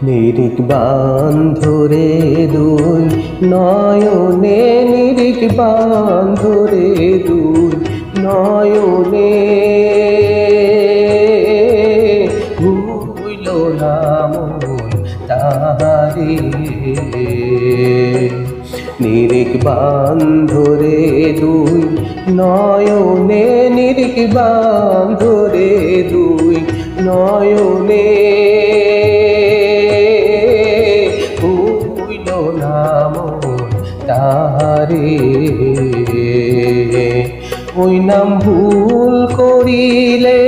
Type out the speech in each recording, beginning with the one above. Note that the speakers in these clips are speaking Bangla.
নিরিখ বান্ধরে দুই নয়নে, নিরিখ বান্ধরে দুই নয়নে, ভুইল না মন তাহারে। নিরিখ বান্ধরে দুই নয়নে, নিরিখ বান্ধরে দুই নয়নে, ভুইল না মন তাহারে। ওই নাম ভুল করিলে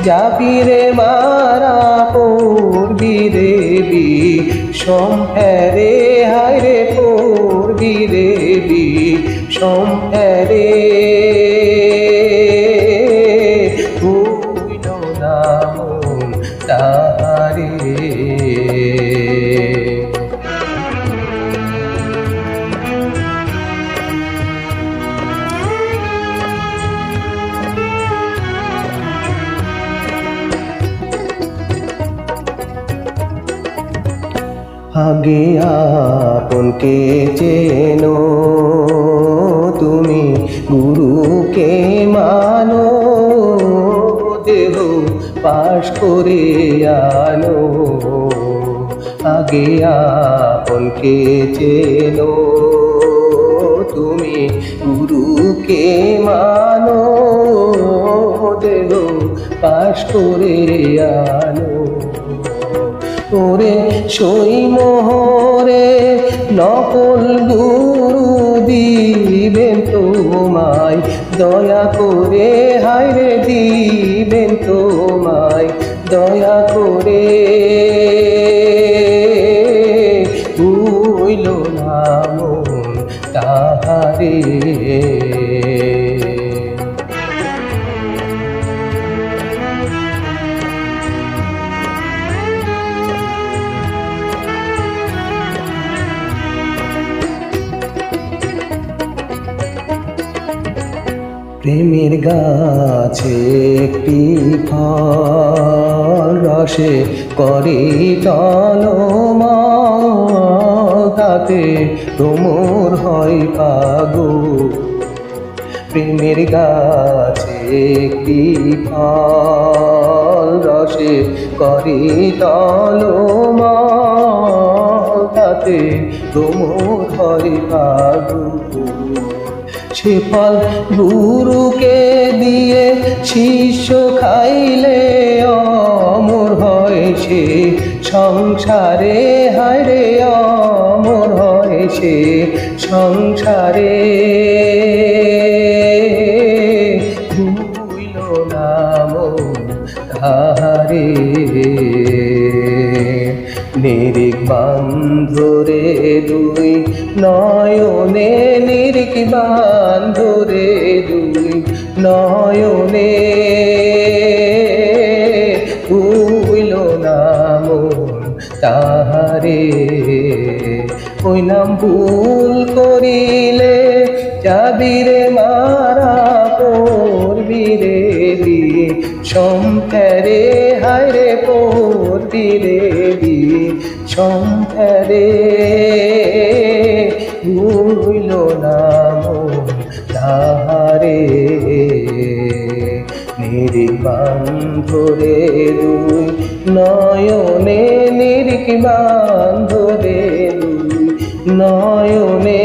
যাবি রে মারা, পড়বি রে বিষম ফেরে, হায় রে পড়বি রে বিষম ফেরে। ভুইল না মন তাহারে। আগে আপনকে চেনো তুমি, গুরুকে মানো, দেহ পাশ করে আনো। আগে আপনকে চেনো তুমি, গুরুকে মানো, দেহ পাশ করে আনো। ওরে সই মোহরে নকল গুরু দিবেন তোমায় দয়া করে, হায় রে দিবেন তোমায় দয়া করে। ভুইল না মন তাহারে। প্রেমের গাছে একটি ফল, রসে করে টলমল, তাতে তোমর হয় পাগল। প্রেমের গাছে একটি ফল, রসে করে টলমল, তাতে তোমর হয় পাগল। সে ফল গুরুকে দিয়ে শিষ্য খাইলে অমর হয় সে সংসারে, হায় রে অমর হয় সে সংসারে। ভুইল না মন তাহারে। নিরিখ বান্ধরে দুই নয়নে, নিরিখ বান্ধরে দুই নয়নে, ভুইল না মন তাহারে। ওই নাম ভুল করিলে যাবি রে মারা, পড়বি রে বিষম ফেরে, হায় রে পড়বি রে বিষম ফেরে। ভুইল না মন তাহারে। নিরিখ বান্ধরে দুই নয়নে, নিরিখ বান্ধরে দুই নয়নে,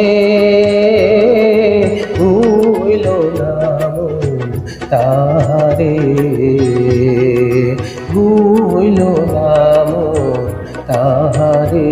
ভুইল না মন তাহারে। ভুইল না মন তাহারে।